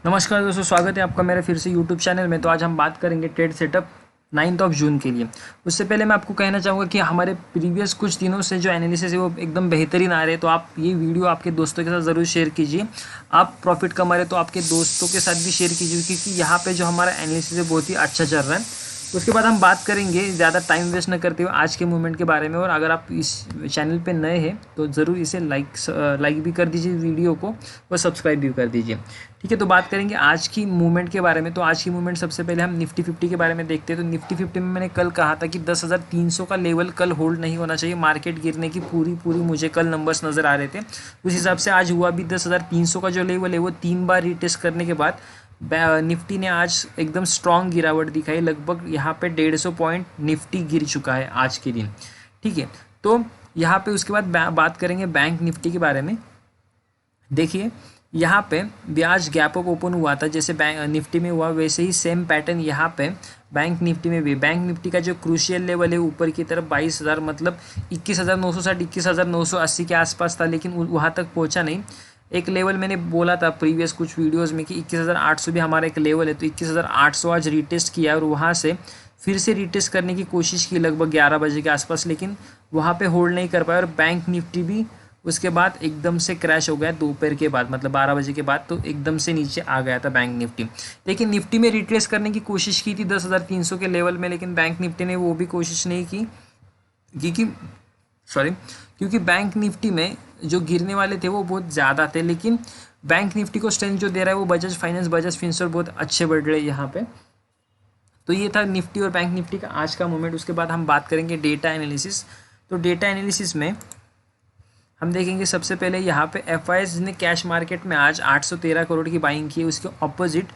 नमस्कार दोस्तों, स्वागत है आपका मेरे फिर से यूट्यूब चैनल में। तो आज हम बात करेंगे ट्रेड सेटअप 9 जून के लिए। उससे पहले मैं आपको कहना चाहूँगा कि हमारे प्रीवियस कुछ दिनों से जो एनालिसिस है वो एकदम बेहतरीन आ रहे हैं। तो आप ये वीडियो आपके दोस्तों के साथ ज़रूर शेयर कीजिए। आप प्रॉफिट कमा रहे तो आपके दोस्तों के साथ भी शेयर कीजिए, क्योंकि यहाँ पे जो हमारा एनालिसिस है बहुत ही अच्छा चल रहा है। उसके बाद हम बात करेंगे ज़्यादा टाइम वेस्ट न करते हुए आज के मूवमेंट के बारे में। और अगर आप इस चैनल पे नए हैं तो ज़रूर इसे लाइक भी कर दीजिए वीडियो को, और सब्सक्राइब भी कर दीजिए। ठीक है, तो बात करेंगे आज की मूवमेंट के बारे में। तो आज की मूवमेंट सबसे पहले हम निफ्टी 50 के बारे में देखते हैं। तो निफ्टी 50 में मैंने कल कहा था कि 10,300 का लेवल कल होल्ड नहीं होना चाहिए। मार्केट गिरने की पूरी मुझे कल नंबर्स नज़र आ रहे थे। उस हिसाब से आज हुआ भी 10,300 का जो लेवल है वो 3 बार रीटेस्ट करने के बाद निफ्टी ने आज एकदम स्ट्रॉन्ग गिरावट दिखाई। लगभग यहाँ पे 150 पॉइंट निफ्टी गिर चुका है आज के दिन। ठीक है, तो यहाँ पे उसके बाद बात करेंगे बैंक निफ्टी के बारे में। देखिए, यहाँ पे ब्याज गैप अप ओपन हुआ था, जैसे बैंक निफ्टी में हुआ वैसे ही सेम पैटर्न यहाँ पे बैंक निफ्टी में भी। बैंक निफ्टी का जो क्रूशियल लेवल है ऊपर की तरफ 22,000 मतलब 21,960 21,980 के आसपास था, लेकिन वहाँ तक पहुँचा नहीं। एक लेवल मैंने बोला था प्रीवियस कुछ वीडियोस में कि 21,800 भी हमारा एक लेवल है। तो 21,800 आज रीटेस्ट किया और वहाँ से फिर से रीटेस्ट करने की कोशिश की लगभग 11 बजे के आसपास, लेकिन वहाँ पे होल्ड नहीं कर पाया। और बैंक निफ्टी भी उसके बाद एकदम से क्रैश हो गया दोपहर के बाद, मतलब 12 बजे के बाद, तो एकदम से नीचे आ गया था बैंक निफ्टी। लेकिन निफ्टी में रिट्रेस करने की कोशिश की थी 10,300 के लेवल में, लेकिन बैंक निफ्टी ने वो भी कोशिश नहीं की, क्योंकि बैंक निफ्टी में जो गिरने वाले थे वो बहुत ज़्यादा थे। लेकिन बैंक निफ्टी को स्ट्रेंथ जो दे रहा है वो बजाज फाइनेंस, बजाज फिनसर्व बहुत अच्छे बढ़ रहे हैं यहाँ पे। तो ये था निफ्टी और बैंक निफ्टी का आज का मूवमेंट। उसके बाद हम बात करेंगे डेटा एनालिसिस। तो डेटा एनालिसिस में हम देखेंगे सबसे पहले यहाँ पे एफआईएस ने कैश मार्केट में आज 813 करोड़ की बाइंग की है। उसके ऑपोजिट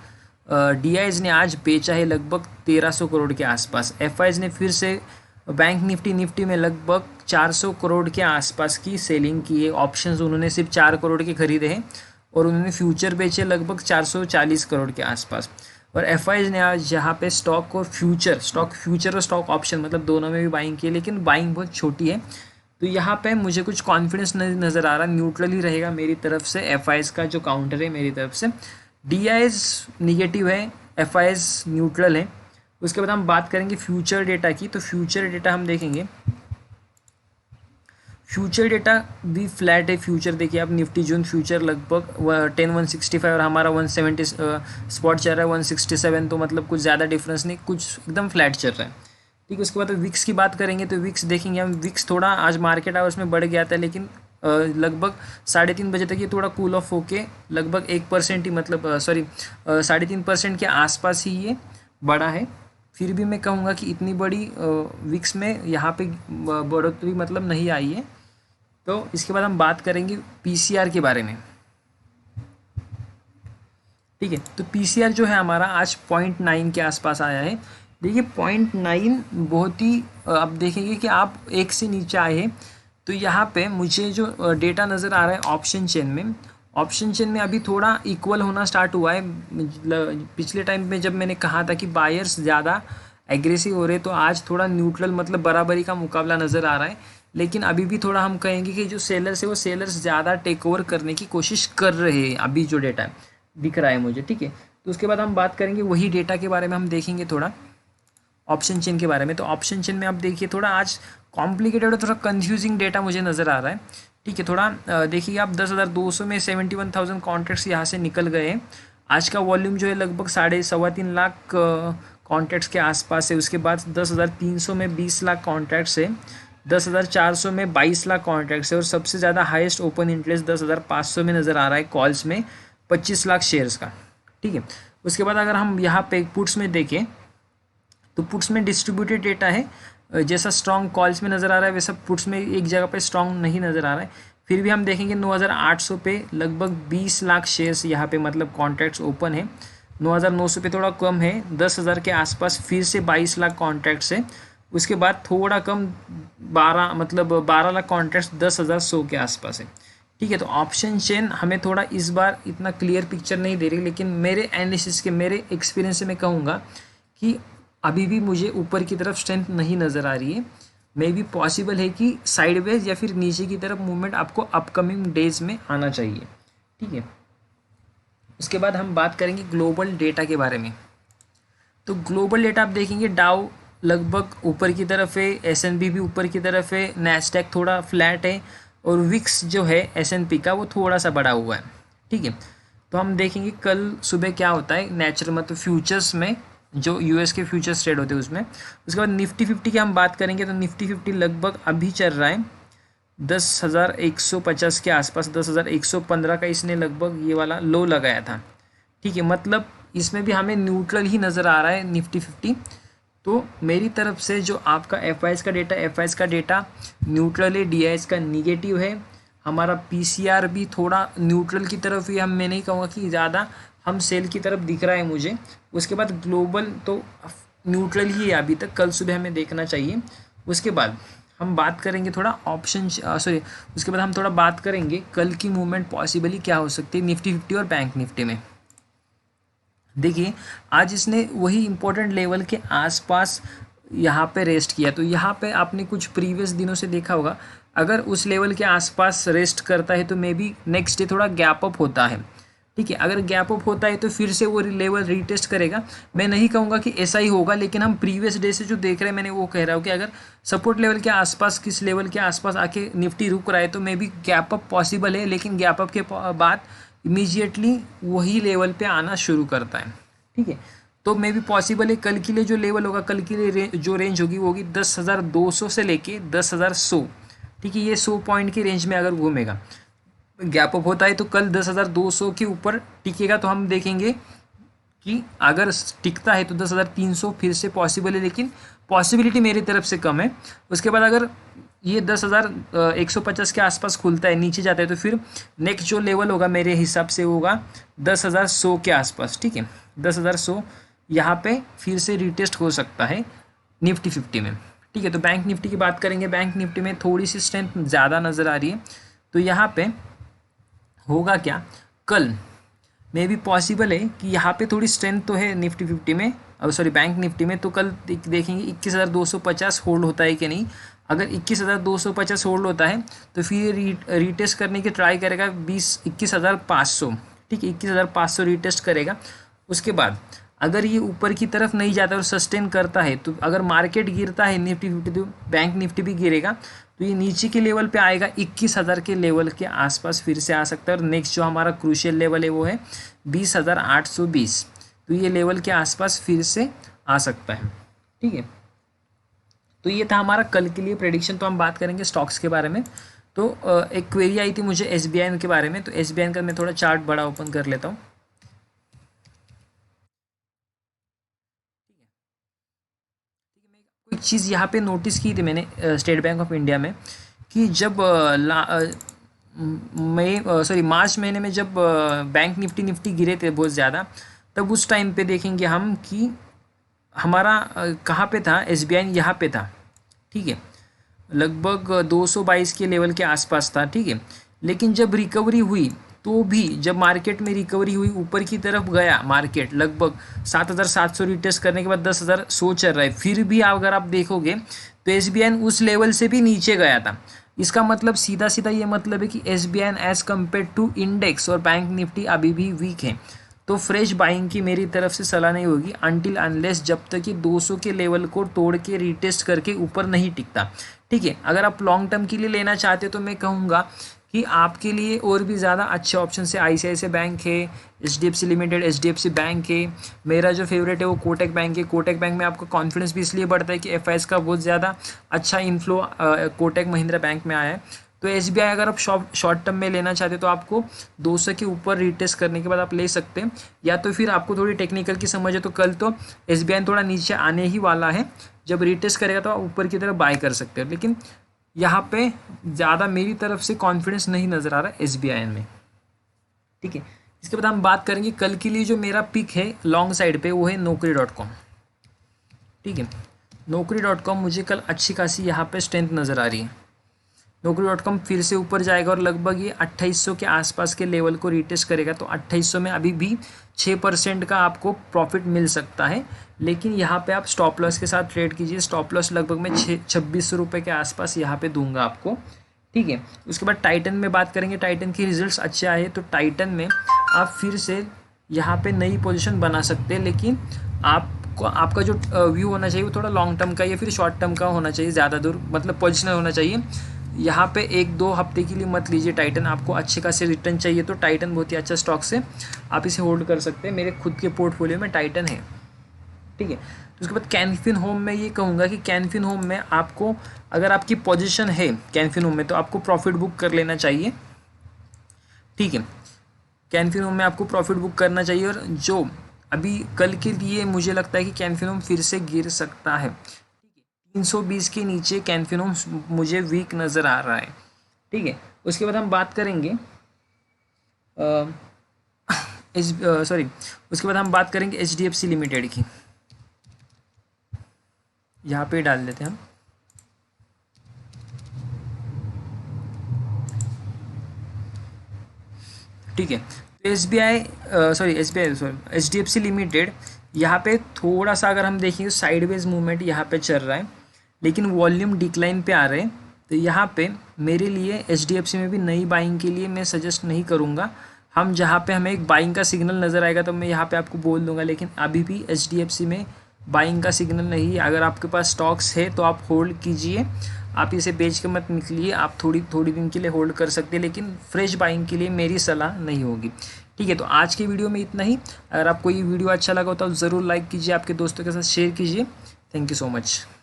डीआईज ने आज बेचा है लगभग 1300 करोड़ के आसपास। एफआईएस ने फिर से बैंक निफ्टी में लगभग 400 करोड़ के आसपास की सेलिंग की है। ऑप्शंस उन्होंने सिर्फ 4 करोड़ के खरीदे हैं और उन्होंने फ्यूचर बेचे लगभग 440 करोड़ के आसपास। और एफआईएस ने आज यहाँ पे स्टॉक और फ्यूचर और स्टॉक ऑप्शन मतलब दोनों में भी बाइंग की है, लेकिन बाइंग बहुत छोटी है। तो यहाँ पे मुझे कुछ कॉन्फिडेंस नहीं नज़र आ रहा, न्यूट्रल ही रहेगा मेरी तरफ से। एफआईएस का जो काउंटर है मेरी तरफ से, डीआईएस निगेटिव है, एफआईएस न्यूट्रल है। उसके बाद हम बात करेंगे फ्यूचर डेटा की। तो फ्यूचर डेटा हम देखेंगे, फ्यूचर डेटा भी फ्लैट है। फ्यूचर देखिए आप, निफ्टी जून फ्यूचर लगभग 10,165 और हमारा 170 स्पॉट चल रहा है 167। तो मतलब कुछ ज़्यादा डिफरेंस नहीं, कुछ एकदम फ्लैट चल रहा है। ठीक है, उसके बाद विक्स की बात करेंगे। तो विक्स देखेंगे हम, विक्स थोड़ा आज मार्केट आवर्स में बढ़ गया था, लेकिन लगभग 3:30 बजे तक ये थोड़ा कूल ऑफ होके लगभग 1% ही, मतलब 3.5% के आसपास ही ये बढ़ा है। फिर भी मैं कहूँगा कि इतनी बड़ी विक्स में यहाँ पे बढ़ोतरी मतलब नहीं आई है। तो इसके बाद हम बात करेंगे पीसीआर के बारे में। ठीक है, तो पीसीआर जो है हमारा आज 0.9 के आसपास आया है। देखिए 0.9 बहुत ही, अब देखेंगे कि आप एक से नीचे आए हैं। तो यहाँ पे मुझे जो डेटा नज़र आ रहा है ऑप्शन चेन में अभी थोड़ा इक्वल होना स्टार्ट हुआ है। पिछले टाइम में जब मैंने कहा था कि बायर्स ज़्यादा एग्रेसिव हो रहे, तो आज थोड़ा न्यूट्रल मतलब बराबरी का मुकाबला नज़र आ रहा है। लेकिन अभी भी थोड़ा हम कहेंगे कि जो सेलर्स है वो सेलर्स ज़्यादा टेक ओवर करने की कोशिश कर रहे हैं, अभी जो डेटा दिख रहा है मुझे। ठीक है, तो उसके बाद हम बात करेंगे वही डेटा के बारे में, हम देखेंगे थोड़ा ऑप्शन चेन के बारे में। तो ऑप्शन चेन में आप देखिए थोड़ा आज कॉम्प्लिकेटेड और थोड़ा कंफ्यूजिंग डेटा मुझे नज़र आ रहा है। ठीक है, थोड़ा देखिए आप 10,200 में 71,000 कॉन्ट्रैक्ट्स यहाँ से निकल गए हैं। आज का वॉल्यूम जो है लगभग 3.25 लाख कॉन्ट्रैक्ट्स के आसपास है। उसके बाद 10,300 में 20 लाख कॉन्ट्रैक्ट्स है, 10,400 में 22 लाख कॉन्ट्रैक्ट्स है, और सबसे ज़्यादा हाईएस्ट ओपन इंटरेस्ट 10,500 में नज़र आ रहा है कॉल्स में 25 लाख शेयर्स का। ठीक है, उसके बाद अगर हम यहाँ पे पुट्स में देखें तो पुट्स में डिस्ट्रीब्यूटेड डेटा है। जैसा स्ट्रॉन्ग कॉल्स में नज़र आ रहा है वैसा पुट्स में एक जगह पे स्ट्रॉन्ग नहीं नज़र आ रहा है। फिर भी हम देखेंगे 9,800 पे लगभग 20 लाख शेयर्स यहाँ पे मतलब कॉन्ट्रैक्ट्स ओपन है। 9,900 पे थोड़ा कम है, 10,000 के आसपास फिर से 22 लाख कॉन्ट्रैक्ट्स है। उसके बाद थोड़ा कम 12 लाख कॉन्ट्रैक्ट्स 10,100 के आसपास है। ठीक है, तो ऑप्शन चेन हमें थोड़ा इस बार इतना क्लियर पिक्चर नहीं दे रही, लेकिन मेरे एनालिसिस के, मेरे एक्सपीरियंस से मैं कहूँगा कि अभी भी मुझे ऊपर की तरफ स्ट्रेंथ नहीं नज़र आ रही है। मे बी पॉसिबल है कि साइडवेज या फिर नीचे की तरफ मूवमेंट आपको अपकमिंग डेज में आना चाहिए। ठीक है, उसके बाद हम बात करेंगे ग्लोबल डेटा के बारे में। तो ग्लोबल डेटा आप देखेंगे डाउ लगभग ऊपर की तरफ है, S&P भी ऊपर की तरफ है, नैस्डैक थोड़ा फ्लैट है और विक्स जो है S&P का वो थोड़ा सा बढ़ा हुआ है। ठीक है, तो हम देखेंगे कल सुबह क्या होता है नेचुरल मतलब फ्यूचर्स में, जो US के फ्यूचर्स ट्रेड होते हैं उसमें। उसके बाद निफ्टी 50 की हम बात करेंगे तो निफ्टी 50 लगभग अभी चल रहा है 10,150 के आसपास, 10,115 का इसने लगभग ये वाला लो लगाया था। ठीक है, मतलब इसमें भी हमें न्यूट्रल ही नज़र आ रहा है निफ्टी 50। तो मेरी तरफ से जो आपका एफ का डेटा न्यूट्रल है, DIs का निगेटिव है, हमारा PCR भी थोड़ा न्यूट्रल की तरफ ही, हम मैं नहीं कहूँगा कि ज़्यादा हम सेल की तरफ दिख रहा है मुझे। उसके बाद ग्लोबल तो न्यूट्रल ही है अभी तक, कल सुबह हमें देखना चाहिए। उसके बाद हम बात करेंगे थोड़ा ऑप्शन उसके बाद हम थोड़ा बात करेंगे कल की मूवमेंट पॉसिबली क्या हो सकती है निफ्टी 50 और बैंक निफ्टी में। देखिए आज इसने वही इम्पोर्टेंट लेवल के आसपास यहाँ पे रेस्ट किया, तो यहाँ पे आपने कुछ प्रीवियस दिनों से देखा होगा, अगर उस लेवल के आसपास रेस्ट करता है तो मे बी नेक्स्ट डे थोड़ा गैप अप होता है। ठीक है, अगर गैप अप होता है तो फिर से वो लेवल रीटेस्ट करेगा। मैं नहीं कहूँगा कि ऐसा ही होगा, लेकिन हम प्रीवियस डे से जो देख रहे हैं मैंने वो कह रहा हूँ कि अगर सपोर्ट लेवल के आसपास, किस लेवल के आसपास आके निफ्टी रुक रहा है तो may be gap up possible है, लेकिन गैप अप के बाद इमीजिएटली वही लेवल पे आना शुरू करता है। ठीक है, तो मे बी पॉसिबल है कल के लिए जो लेवल होगा, कल के लिए जो रेंज होगी वो होगी 10,200 से लेके 10,100। ठीक है, ये 100 पॉइंट की रेंज में अगर घूमेगा, गैप अप होता है तो कल 10,200 के ऊपर टिकेगा, तो हम देखेंगे कि अगर टिकता है तो 10,300 फिर से पॉसिबल है, लेकिन पॉसिबिलिटी मेरी तरफ से कम है। उसके बाद अगर ये 10,150 के आसपास खुलता है, नीचे जाता है, तो फिर नेक्स्ट जो लेवल होगा मेरे हिसाब से होगा 10,100 के आसपास। ठीक है, 10,100 यहाँ पे फिर से रिटेस्ट हो सकता है निफ्टी 50 में। ठीक है, तो बैंक निफ्टी की बात करेंगे। बैंक निफ्टी में थोड़ी सी स्ट्रेंथ ज़्यादा नज़र आ रही है, तो यहाँ पे होगा क्या, कल मे भी पॉसिबल है कि यहाँ पे थोड़ी स्ट्रेंथ तो है निफ्टी 50 में, बैंक निफ्टी में। तो कल देखेंगे 21,250 होल्ड होता है कि नहीं। अगर 21,250 होल्ड होता है तो फिर रीटेस्ट करने की ट्राई करेगा 21,500। ठीक है, 21,500 रीटेस्ट करेगा। उसके बाद अगर ये ऊपर की तरफ नहीं जाता और सस्टेन करता है, तो अगर मार्केट गिरता है निफ्टी 50 तो बैंक निफ्टी भी गिरेगा, तो ये नीचे के लेवल पे आएगा 21,000 के लेवल के आसपास फिर से आ सकता है। और नेक्स्ट जो हमारा क्रूशियल लेवल है वो है 20,820, तो ये लेवल के आसपास फिर से आ सकता है। ठीक है, तो ये था हमारा कल के लिए प्रेडिक्शन। तो हम बात करेंगे स्टॉक्स के बारे में। तो एक क्वेरी आई थी मुझे SBI के बारे में, तो SBI का मैं थोड़ा चार्ट बड़ा ओपन कर लेता हूँ। एक चीज़ यहाँ पे नोटिस की थी मैंने स्टेट बैंक ऑफ इंडिया में, कि जब मार्च महीने में जब बैंक निफ्टी गिरे थे बहुत ज़्यादा, तब उस टाइम पे देखेंगे हम कि हमारा कहाँ पे था, SBI यहाँ पे था। ठीक है, लगभग 222 के लेवल के आसपास था। ठीक है, लेकिन जब रिकवरी हुई, तो भी जब मार्केट में रिकवरी हुई, ऊपर की तरफ गया मार्केट, लगभग 7,700 रिटेस्ट करने के बाद 10,100 चल रहा है। फिर भी अगर आप देखोगे तो SBI उस लेवल से भी नीचे गया था। इसका मतलब सीधा सीधा ये मतलब है कि SBI as compared to index और बैंक निफ्टी अभी भी वीक है। तो फ्रेश बाइंग की मेरी तरफ से सलाह नहीं होगी अनटिल अनलेस जब तक कि 200 के लेवल को तोड़ के रीटेस्ट करके ऊपर नहीं टिकता। ठीक है, अगर आप लॉन्ग टर्म के लिए लेना चाहते हो तो मैं कहूँगा कि आपके लिए और भी ज़्यादा अच्छे ऑप्शन है। ICICI बैंक है, HDFC लिमिटेड, HDFC बैंक है। मेरा जो फेवरेट है वो कोटक बैंक है। कोटक बैंक में आपका कॉन्फिडेंस भी इसलिए बढ़ता है कि FIs का बहुत ज़्यादा अच्छा इनफ्लो कोटक महिंद्रा बैंक में आया है। तो SBI अगर आप शॉर्ट टर्म में लेना चाहते हो तो आपको 200 के ऊपर रिटेस्ट करने के बाद आप ले सकते हैं, या तो फिर आपको थोड़ी टेक्निकल की समझ है तो कल तो SBI थोड़ा नीचे आने ही वाला है, जब रिटेस्ट करेगा तो आप ऊपर की तरफ बाय कर सकते हो। लेकिन यहाँ पे ज़्यादा मेरी तरफ से कॉन्फिडेंस नहीं नज़र आ रहा SBI में। ठीक है, इसके बाद हम बात करेंगे कल के लिए जो मेरा पिक है लॉन्ग साइड पे, वो है Naukri.com। ठीक है, Naukri.com मुझे कल अच्छी खासी यहाँ पे स्ट्रेंथ नज़र आ रही है। Naukri.com फिर से ऊपर जाएगा और लगभग ये 2800 के आसपास के लेवल को रिटेस्ट करेगा। तो 2800 में अभी भी 6% का आपको प्रॉफिट मिल सकता है, लेकिन यहाँ पे आप स्टॉप लॉस के साथ ट्रेड कीजिए। स्टॉप लॉस लगभग मैं 2600 रुपये के आसपास यहाँ पे दूंगा आपको। ठीक है, उसके बाद टाइटन में बात करेंगे। टाइटन के रिजल्ट्स अच्छे आए तो टाइटन में आप फिर से यहाँ पे नई पोजीशन बना सकते हैं, लेकिन आपको आपका जो व्यू होना चाहिए वो थोड़ा लॉन्ग टर्म का या फिर शॉर्ट टर्म का होना चाहिए, ज़्यादा दूर मतलब पोजिशनल होना चाहिए। यहाँ पे 1-2 हफ्ते के लिए मत लीजिए टाइटन, आपको अच्छे खासे रिटर्न चाहिए तो टाइटन बहुत ही अच्छा स्टॉक से आप इसे होल्ड कर सकते हैं। मेरे खुद के पोर्टफोलियो में टाइटन है, ठीक है। तो उसके बाद कैन फिन होम में ये कहूँगा कि कैन फिन होम में आपको, अगर आपकी पोजीशन है कैन फिन होम में, तो आपको प्रॉफिट बुक कर लेना चाहिए, ठीक है। कैन फिन होम में आपको प्रॉफिट बुक करना चाहिए, और जो अभी कल के लिए मुझे लगता है कि कैन फिन होम फिर से गिर सकता है, 320 के नीचे कैन फिन होम मुझे वीक नज़र आ रहा है, ठीक है। उसके बाद हम बात करेंगे उसके बाद हम बात करेंगे HDFC लिमिटेड की। यहाँ पे डाल देते हैं हम, ठीक है। तो HDFC लिमिटेड यहाँ पे थोड़ा सा अगर हम देखेंगे साइडवेज मूवमेंट यहाँ पे चल रहा है, लेकिन वॉल्यूम डिक्लाइन पे आ रहे हैं। तो यहाँ पे मेरे लिए HDFC में भी नई बाइंग के लिए मैं सजेस्ट नहीं करूँगा। हम जहाँ पे हमें एक बाइंग का सिग्नल नज़र आएगा तो मैं यहाँ पे आपको बोल दूँगा, लेकिन अभी भी HDFC में बाइंग का सिग्नल नहीं है। अगर आपके पास स्टॉक्स है तो आप होल्ड कीजिए, आप इसे बेच के मत निकलिए। आप थोड़ी दिन के लिए होल्ड कर सकते हैं, लेकिन फ्रेश बाइंग के लिए मेरी सलाह नहीं होगी, ठीक है। तो आज की वीडियो में इतना ही। अगर आपको ये वीडियो अच्छा लगा हो तो ज़रूर लाइक कीजिए, आपके दोस्तों के साथ शेयर कीजिए। Thank you so much.